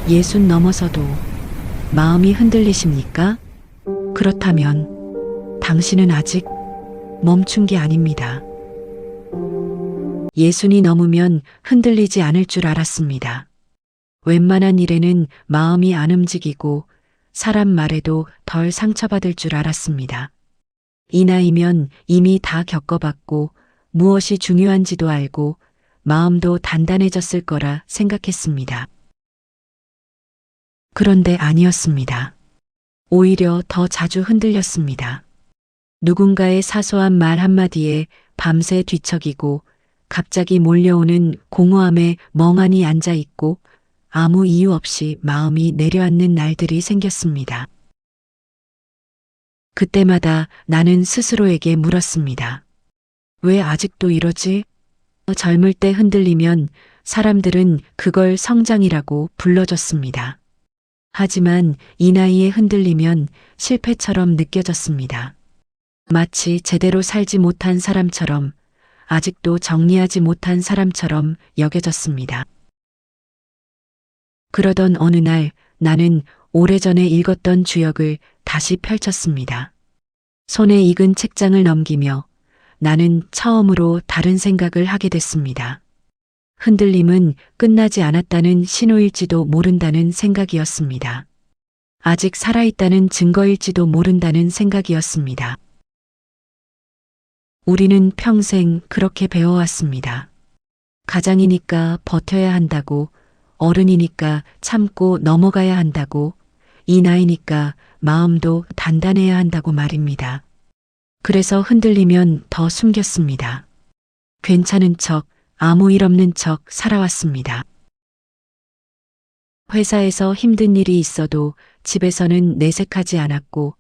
예순 넘어서도 마음이 흔들리십니까? 그렇다면 당신은 아직 멈춘 게 아닙니다. 예순이 넘으면 흔들리지 않을 줄 알았습니다. 웬만한 일에는 마음이 안 움직이고 사람 말에도 덜 상처받을 줄 알았습니다. 이 나이면 이미 다 겪어봤고 무엇이 중요한지도 알고 마음도 단단해졌을 거라 생각했습니다. 그런데 아니었습니다. 오히려 더 자주 흔들렸습니다. 누군가의 사소한 말 한마디에 밤새 뒤척이고 갑자기 몰려오는 공허함에 멍하니 앉아 있고 아무 이유 없이 마음이 내려앉는 날들이 생겼습니다. 그때마다 나는 스스로에게 물었습니다. 왜 아직도 이러지? 젊을 때 흔들리면 사람들은 그걸 성장이라고 불러줬습니다. 하지만 이 나이에 흔들리면 실패처럼 느껴졌습니다. 마치 제대로 살지 못한 사람처럼, 아직도 정리하지 못한 사람처럼 여겨졌습니다. 그러던 어느 날 나는 오래전에 읽었던 주역을 다시 펼쳤습니다. 손에 익은 책장을 넘기며 나는 처음으로 다른 생각을 하게 됐습니다. 흔들림은 끝나지 않았다는 신호일지도 모른다는 생각이었습니다. 아직 살아있다는 증거일지도 모른다는 생각이었습니다. 우리는 평생 그렇게 배워왔습니다. 가장이니까 버텨야 한다고, 어른이니까 참고 넘어가야 한다고, 이 나이니까 마음도 단단해야 한다고 말입니다. 그래서 흔들리면 더 숨겼습니다. 괜찮은 척, 아무 일 없는 척 살아왔습니다. 회사에서 힘든 일이 있어도 집에서는 내색하지 않았고,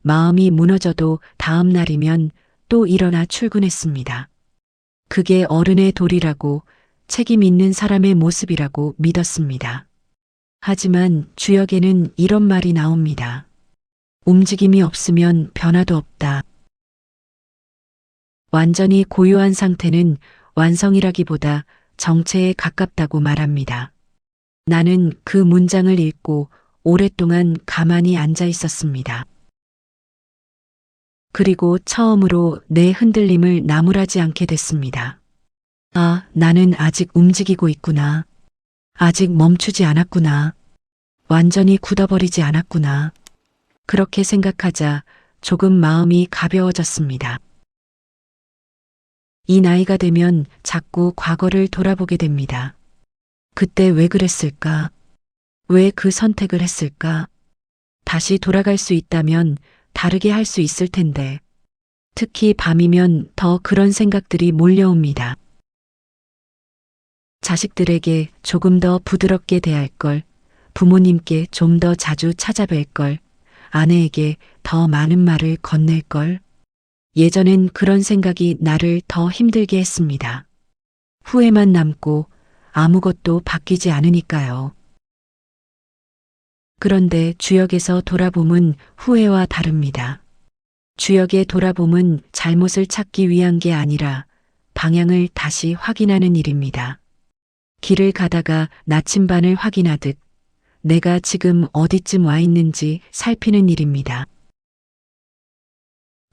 마음이 무너져도 다음 날이면 또 일어나 출근했습니다. 그게 어른의 도리라고, 책임 있는 사람의 모습이라고 믿었습니다. 하지만 주역에는 이런 말이 나옵니다. 움직임이 없으면 변화도 없다. 완전히 고요한 상태는 완성이라기보다 정체에 가깝다고 말합니다. 나는 그 문장을 읽고 오랫동안 가만히 앉아 있었습니다. 그리고 처음으로 내 흔들림을 나무라지 않게 됐습니다. 아, 나는 아직 움직이고 있구나. 아직 멈추지 않았구나. 완전히 굳어버리지 않았구나. 그렇게 생각하자 조금 마음이 가벼워졌습니다. 이 나이가 되면 자꾸 과거를 돌아보게 됩니다. 그때 왜 그랬을까? 왜 그 선택을 했을까? 다시 돌아갈 수 있다면 다르게 할 수 있을 텐데. 특히 밤이면 더 그런 생각들이 몰려옵니다. 자식들에게 조금 더 부드럽게 대할 걸, 부모님께 좀 더 자주 찾아뵐 걸, 아내에게 더 많은 말을 건넬 걸. 예전엔 그런 생각이 나를 더 힘들게 했습니다. 후회만 남고 아무것도 바뀌지 않으니까요. 그런데 주역에서 돌아봄은 후회와 다릅니다. 주역의 돌아봄은 잘못을 찾기 위한 게 아니라 방향을 다시 확인하는 일입니다. 길을 가다가 나침반을 확인하듯 내가 지금 어디쯤 와 있는지 살피는 일입니다.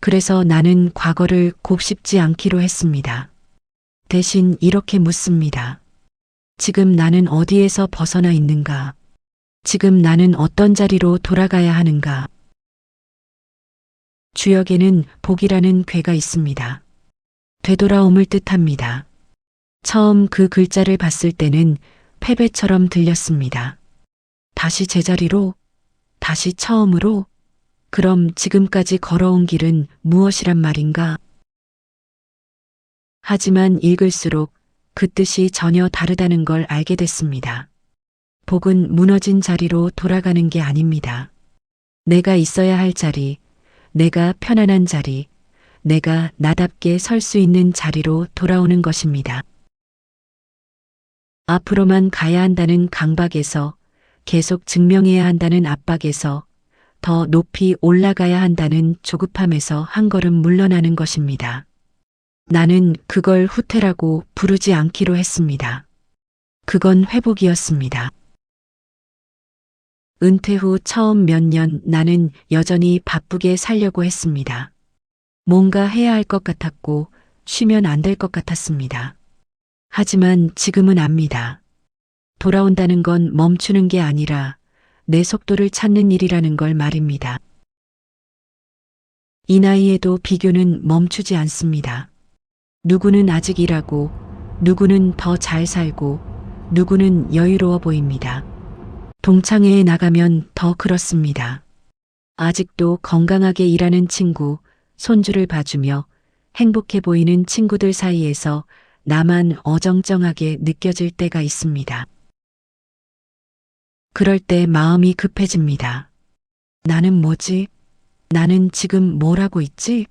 그래서 나는 과거를 곱씹지 않기로 했습니다. 대신 이렇게 묻습니다. 지금 나는 어디에서 벗어나 있는가? 지금 나는 어떤 자리로 돌아가야 하는가? 주역에는 복이라는 괴가 있습니다. 되돌아옴을 뜻합니다. 처음 그 글자를 봤을 때는 패배처럼 들렸습니다. 다시 제자리로? 다시 처음으로? 그럼 지금까지 걸어온 길은 무엇이란 말인가? 하지만 읽을수록 그 뜻이 전혀 다르다는 걸 알게 됐습니다. 복은 무너진 자리로 돌아가는 게 아닙니다. 내가 있어야 할 자리, 내가 편안한 자리, 내가 나답게 설 수 있는 자리로 돌아오는 것입니다. 앞으로만 가야 한다는 강박에서, 계속 증명해야 한다는 압박에서, 더 높이 올라가야 한다는 조급함에서 한 걸음 물러나는 것입니다. 나는 그걸 후퇴라고 부르지 않기로 했습니다. 그건 회복이었습니다. 은퇴 후 처음 몇 년 나는 여전히 바쁘게 살려고 했습니다. 뭔가 해야 할 것 같았고 쉬면 안 될 것 같았습니다. 하지만 지금은 압니다. 돌아온다는 건 멈추는 게 아니라 내 속도를 찾는 일이라는 걸 말입니다. 이 나이에도 비교는 멈추지 않습니다. 누구는 아직 일하고, 누구는 더 잘 살고, 누구는 여유로워 보입니다. 동창회에 나가면 더 그렇습니다. 아직도 건강하게 일하는 친구, 손주를 봐주며 행복해 보이는 친구들 사이에서 나만 어정쩡하게 느껴질 때가 있습니다. 그럴 때 마음이 급해집니다. 나는 뭐지? 나는 지금 뭘 하고 있지?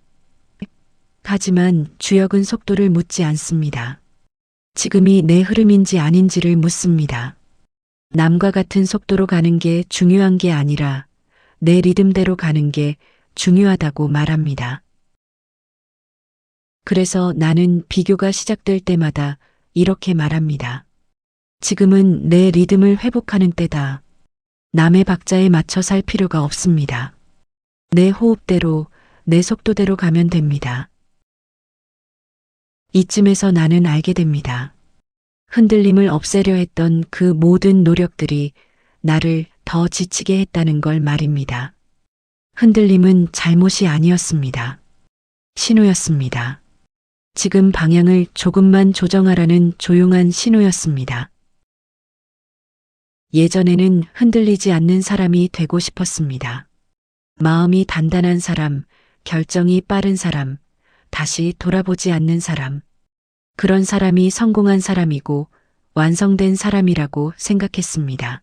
하지만 주역은 속도를 묻지 않습니다. 지금이 내 흐름인지 아닌지를 묻습니다. 남과 같은 속도로 가는 게 중요한 게 아니라 내 리듬대로 가는 게 중요하다고 말합니다. 그래서 나는 비교가 시작될 때마다 이렇게 말합니다. 지금은 내 리듬을 회복하는 때다. 남의 박자에 맞춰 살 필요가 없습니다. 내 호흡대로, 내 속도대로 가면 됩니다. 이쯤에서 나는 알게 됩니다. 흔들림을 없애려 했던 그 모든 노력들이 나를 더 지치게 했다는 걸 말입니다. 흔들림은 잘못이 아니었습니다. 신호였습니다. 지금 방향을 조금만 조정하라는 조용한 신호였습니다. 예전에는 흔들리지 않는 사람이 되고 싶었습니다. 마음이 단단한 사람, 결정이 빠른 사람, 다시 돌아보지 않는 사람. 그런 사람이 성공한 사람이고 완성된 사람이라고 생각했습니다.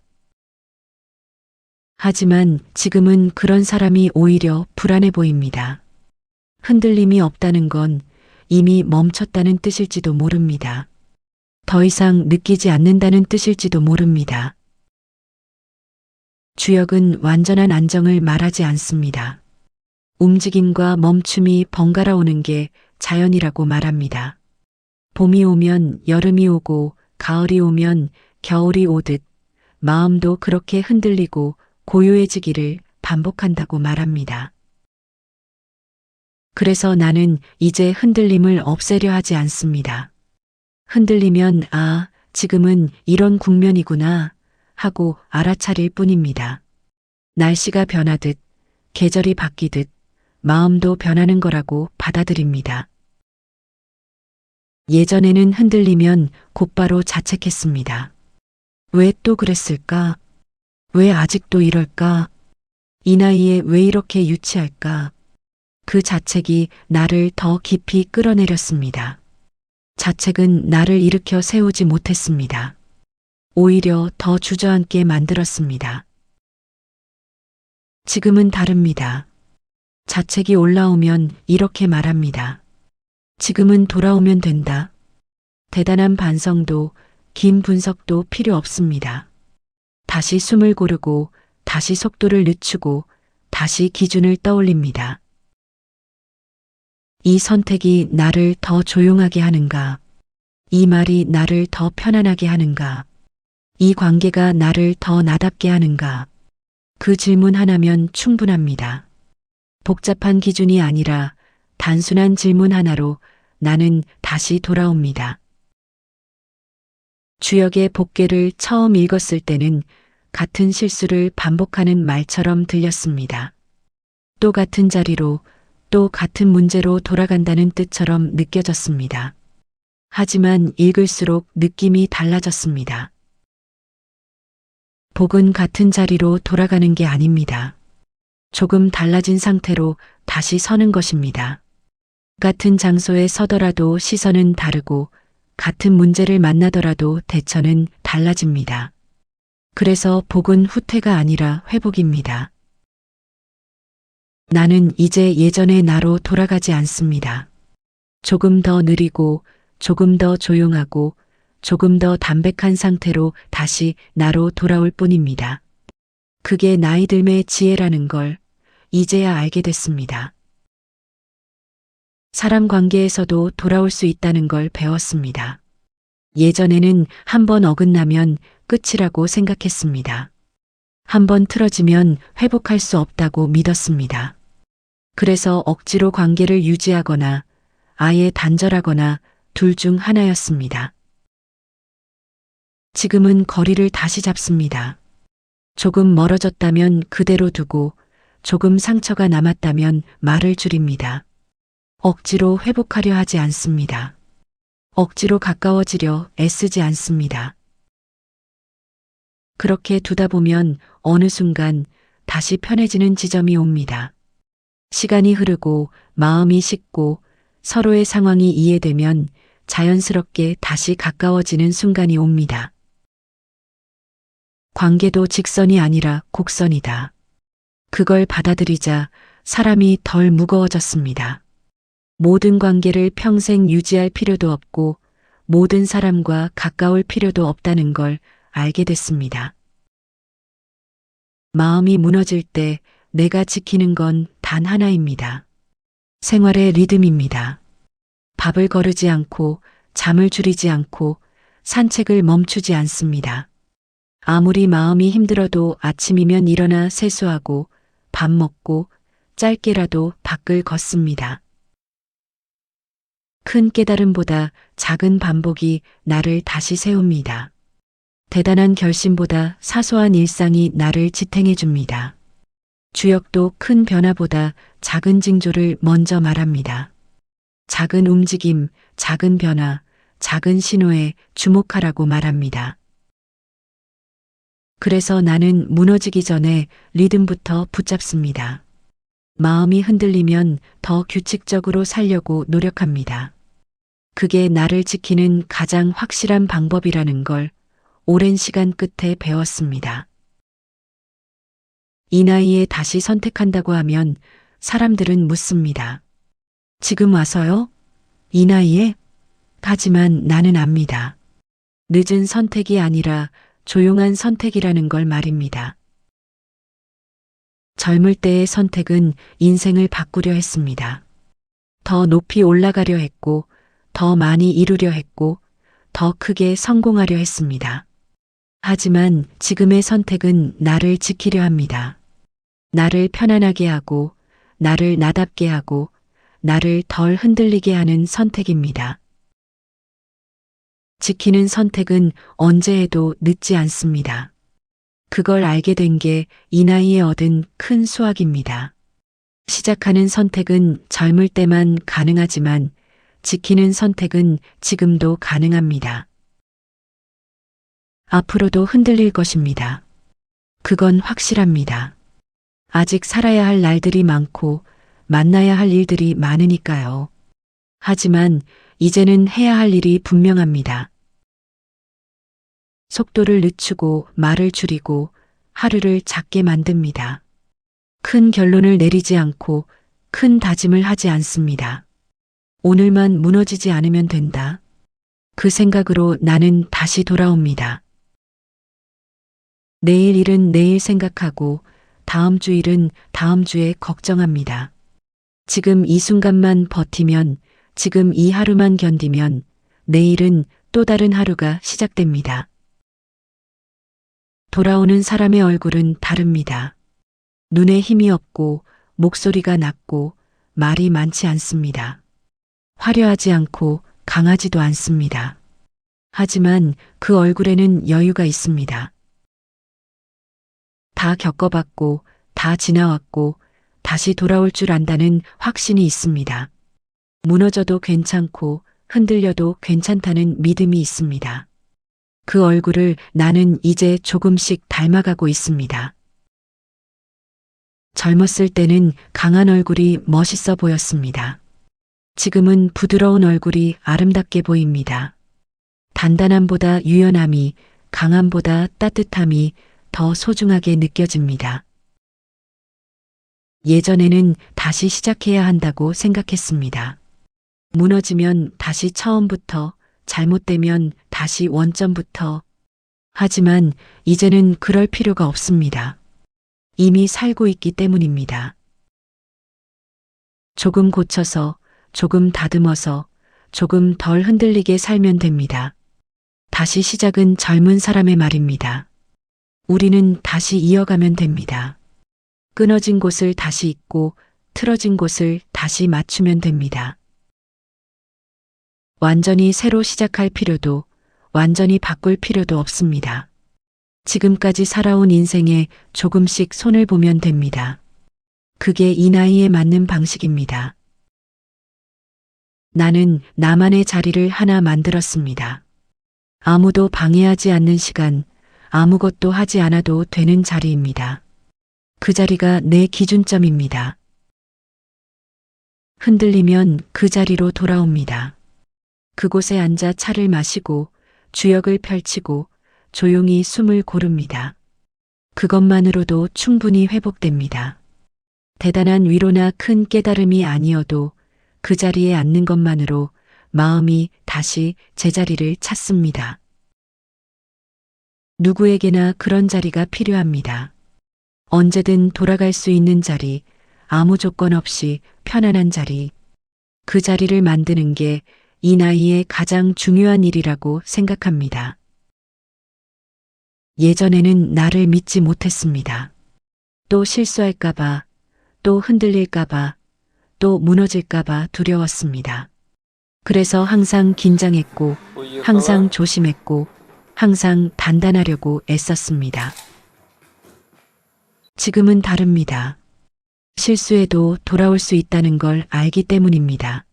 하지만 지금은 그런 사람이 오히려 불안해 보입니다. 흔들림이 없다는 건 이미 멈췄다는 뜻일지도 모릅니다. 더 이상 느끼지 않는다는 뜻일지도 모릅니다. 주역은 완전한 안정을 말하지 않습니다. 움직임과 멈춤이 번갈아 오는 게 자연이라고 말합니다. 봄이 오면 여름이 오고 가을이 오면 겨울이 오듯 마음도 그렇게 흔들리고 고요해지기를 반복한다고 말합니다. 그래서 나는 이제 흔들림을 없애려 하지 않습니다. 흔들리면 지금은 이런 국면이구나 하고 알아차릴 뿐입니다. 날씨가 변하듯 계절이 바뀌듯 마음도 변하는 거라고 받아들입니다. 예전에는 흔들리면 곧바로 자책했습니다. 왜 또 그랬을까? 왜 아직도 이럴까? 이 나이에 왜 이렇게 유치할까? 그 자책이 나를 더 깊이 끌어내렸습니다. 자책은 나를 일으켜 세우지 못했습니다. 오히려 더 주저앉게 만들었습니다. 지금은 다릅니다. 자책이 올라오면 이렇게 말합니다. 지금은 돌아오면 된다. 대단한 반성도 긴 분석도 필요 없습니다. 다시 숨을 고르고 다시 속도를 늦추고 다시 기준을 떠올립니다. 이 선택이 나를 더 조용하게 하는가? 이 말이 나를 더 편안하게 하는가? 이 관계가 나를 더 나답게 하는가? 그 질문 하나면 충분합니다. 복잡한 기준이 아니라 단순한 질문 하나로 나는 다시 돌아옵니다. 주역의 복귀를 처음 읽었을 때는 같은 실수를 반복하는 말처럼 들렸습니다. 또 같은 자리로, 또 같은 문제로 돌아간다는 뜻처럼 느껴졌습니다. 하지만 읽을수록 느낌이 달라졌습니다. 복은 같은 자리로 돌아가는 게 아닙니다. 조금 달라진 상태로 다시 서는 것입니다. 같은 장소에 서더라도 시선은 다르고 같은 문제를 만나더라도 대처는 달라집니다. 그래서 복은 후퇴가 아니라 회복입니다. 나는 이제 예전의 나로 돌아가지 않습니다. 조금 더 느리고 조금 더 조용하고 조금 더 담백한 상태로 다시 나로 돌아올 뿐입니다. 그게 나이 들매의 지혜라는 걸 이제야 알게 됐습니다. 사람 관계에서도 돌아올 수 있다는 걸 배웠습니다. 예전에는 한 번 어긋나면 끝이라고 생각했습니다. 한번 틀어지면 회복할 수 없다고 믿었습니다. 그래서 억지로 관계를 유지하거나 아예 단절하거나 둘 중 하나였습니다. 지금은 거리를 다시 잡습니다. 조금 멀어졌다면 그대로 두고 조금 상처가 남았다면 말을 줄입니다. 억지로 회복하려 하지 않습니다. 억지로 가까워지려 애쓰지 않습니다. 그렇게 두다 보면 어느 순간 다시 편해지는 지점이 옵니다. 시간이 흐르고 마음이 식고 서로의 상황이 이해되면 자연스럽게 다시 가까워지는 순간이 옵니다. 관계도 직선이 아니라 곡선이다. 그걸 받아들이자 사람이 덜 무거워졌습니다. 모든 관계를 평생 유지할 필요도 없고 모든 사람과 가까울 필요도 없다는 걸 알게 됐습니다. 마음이 무너질 때 내가 지키는 건 단 하나입니다. 생활의 리듬입니다. 밥을 거르지 않고 잠을 줄이지 않고 산책을 멈추지 않습니다. 아무리 마음이 힘들어도 아침이면 일어나 세수하고 밥 먹고 짧게라도 밖을 걷습니다. 큰 깨달음보다 작은 반복이 나를 다시 세웁니다. 대단한 결심보다 사소한 일상이 나를 지탱해 줍니다. 주역도 큰 변화보다 작은 징조를 먼저 말합니다. 작은 움직임, 작은 변화, 작은 신호에 주목하라고 말합니다. 그래서 나는 무너지기 전에 리듬부터 붙잡습니다. 마음이 흔들리면 더 규칙적으로 살려고 노력합니다. 그게 나를 지키는 가장 확실한 방법이라는 걸 오랜 시간 끝에 배웠습니다. 이 나이에 다시 선택한다고 하면 사람들은 묻습니다. 지금 와서요? 이 나이에? 하지만 나는 압니다. 늦은 선택이 아니라 조용한 선택이라는 걸 말입니다. 젊을 때의 선택은 인생을 바꾸려 했습니다. 더 높이 올라가려 했고, 더 많이 이루려 했고, 더 크게 성공하려 했습니다. 하지만 지금의 선택은 나를 지키려 합니다. 나를 편안하게 하고, 나를 나답게 하고, 나를 덜 흔들리게 하는 선택입니다. 지키는 선택은 언제 해도 늦지 않습니다. 그걸 알게 된 게 이 나이에 얻은 큰 수확입니다. 시작하는 선택은 젊을 때만 가능하지만 지키는 선택은 지금도 가능합니다. 앞으로도 흔들릴 것입니다. 그건 확실합니다. 아직 살아야 할 날들이 많고 만나야 할 일들이 많으니까요. 하지만 이제는 해야 할 일이 분명합니다. 속도를 늦추고 말을 줄이고 하루를 작게 만듭니다. 큰 결론을 내리지 않고 큰 다짐을 하지 않습니다. 오늘만 무너지지 않으면 된다. 그 생각으로 나는 다시 돌아옵니다. 내일 일은 내일 생각하고 다음 주 일은 다음 주에 걱정합니다. 지금 이 순간만 버티면, 지금 이 하루만 견디면 내일은 또 다른 하루가 시작됩니다. 돌아오는 사람의 얼굴은 다릅니다. 눈에 힘이 없고 목소리가 낮고 말이 많지 않습니다. 화려하지 않고 강하지도 않습니다. 하지만 그 얼굴에는 여유가 있습니다. 다 겪어봤고 다 지나왔고 다시 돌아올 줄 안다는 확신이 있습니다. 무너져도 괜찮고 흔들려도 괜찮다는 믿음이 있습니다. 그 얼굴을 나는 이제 조금씩 닮아가고 있습니다. 젊었을 때는 강한 얼굴이 멋있어 보였습니다. 지금은 부드러운 얼굴이 아름답게 보입니다. 단단함보다 유연함이, 강함보다 따뜻함이 더 소중하게 느껴집니다. 예전에는 다시 시작해야 한다고 생각했습니다. 무너지면 다시 처음부터, 잘못되면 다시 원점부터. 하지만 이제는 그럴 필요가 없습니다. 이미 살고 있기 때문입니다. 조금 고쳐서, 조금 다듬어서, 조금 덜 흔들리게 살면 됩니다. 다시 시작은 젊은 사람의 말입니다. 우리는 다시 이어가면 됩니다. 끊어진 곳을 다시 잇고 틀어진 곳을 다시 맞추면 됩니다. 완전히 새로 시작할 필요도 완전히 바꿀 필요도 없습니다. 지금까지 살아온 인생에 조금씩 손을 보면 됩니다. 그게 이 나이에 맞는 방식입니다. 나는 나만의 자리를 하나 만들었습니다. 아무도 방해하지 않는 시간, 아무것도 하지 않아도 되는 자리입니다. 그 자리가 내 기준점입니다. 흔들리면 그 자리로 돌아옵니다. 그곳에 앉아 차를 마시고 주역을 펼치고 조용히 숨을 고릅니다. 그것만으로도 충분히 회복됩니다. 대단한 위로나 큰 깨달음이 아니어도 그 자리에 앉는 것만으로 마음이 다시 제자리를 찾습니다. 누구에게나 그런 자리가 필요합니다. 언제든 돌아갈 수 있는 자리, 아무 조건 없이 편안한 자리. 그 자리를 만드는 게 이 나이에 가장 중요한 일이라고 생각합니다. 예전에는 나를 믿지 못했습니다. 또 실수할까봐, 또 흔들릴까봐, 또 무너질까봐 두려웠습니다. 그래서 항상 긴장했고, 항상 조심했고, 항상 단단하려고 애썼습니다. 지금은 다릅니다. 실수해도 돌아올 수 있다는 걸 알기 때문입니다.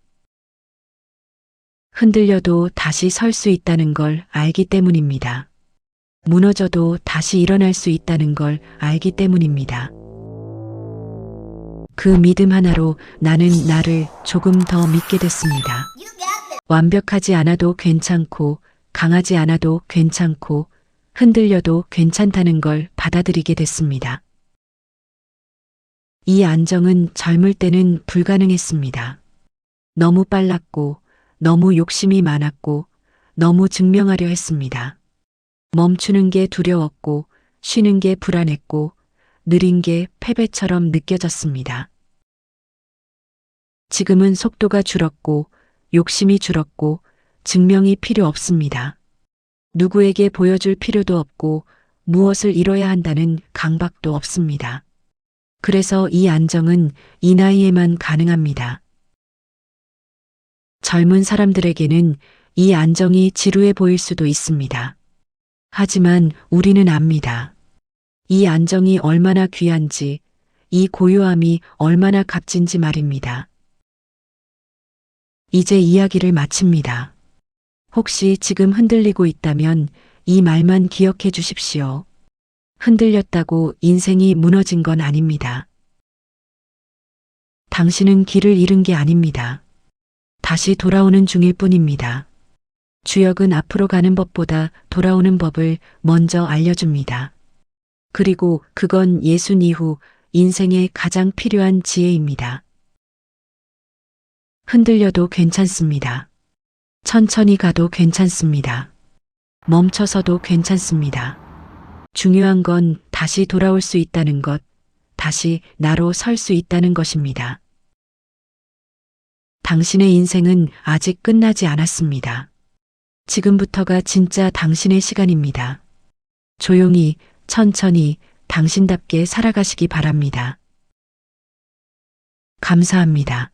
흔들려도 다시 설 수 있다는 걸 알기 때문입니다. 무너져도 다시 일어날 수 있다는 걸 알기 때문입니다. 그 믿음 하나로 나는 나를 조금 더 믿게 됐습니다. 완벽하지 않아도 괜찮고, 강하지 않아도 괜찮고, 흔들려도 괜찮다는 걸 받아들이게 됐습니다. 이 안정은 젊을 때는 불가능했습니다. 너무 빨랐고, 너무 욕심이 많았고, 너무 증명하려 했습니다. 멈추는 게 두려웠고, 쉬는 게 불안했고, 느린 게 패배처럼 느껴졌습니다. 지금은 속도가 줄었고, 욕심이 줄었고, 증명이 필요 없습니다. 누구에게 보여줄 필요도 없고, 무엇을 이뤄야 한다는 강박도 없습니다. 그래서 이 안정은 이 나이에만 가능합니다. 젊은 사람들에게는 이 안정이 지루해 보일 수도 있습니다. 하지만 우리는 압니다. 이 안정이 얼마나 귀한지, 이 고요함이 얼마나 값진지 말입니다. 이제 이야기를 마칩니다. 혹시 지금 흔들리고 있다면 이 말만 기억해 주십시오. 흔들렸다고 인생이 무너진 건 아닙니다. 당신은 길을 잃은 게 아닙니다. 다시 돌아오는 중일 뿐입니다. 주역은 앞으로 가는 법보다 돌아오는 법을 먼저 알려줍니다. 그리고 그건 예순 이후 인생에 가장 필요한 지혜입니다. 흔들려도 괜찮습니다. 천천히 가도 괜찮습니다. 멈춰서도 괜찮습니다. 중요한 건 다시 돌아올 수 있다는 것, 다시 나로 설 수 있다는 것입니다. 당신의 인생은 아직 끝나지 않았습니다. 지금부터가 진짜 당신의 시간입니다. 조용히, 천천히, 당신답게 살아가시기 바랍니다. 감사합니다.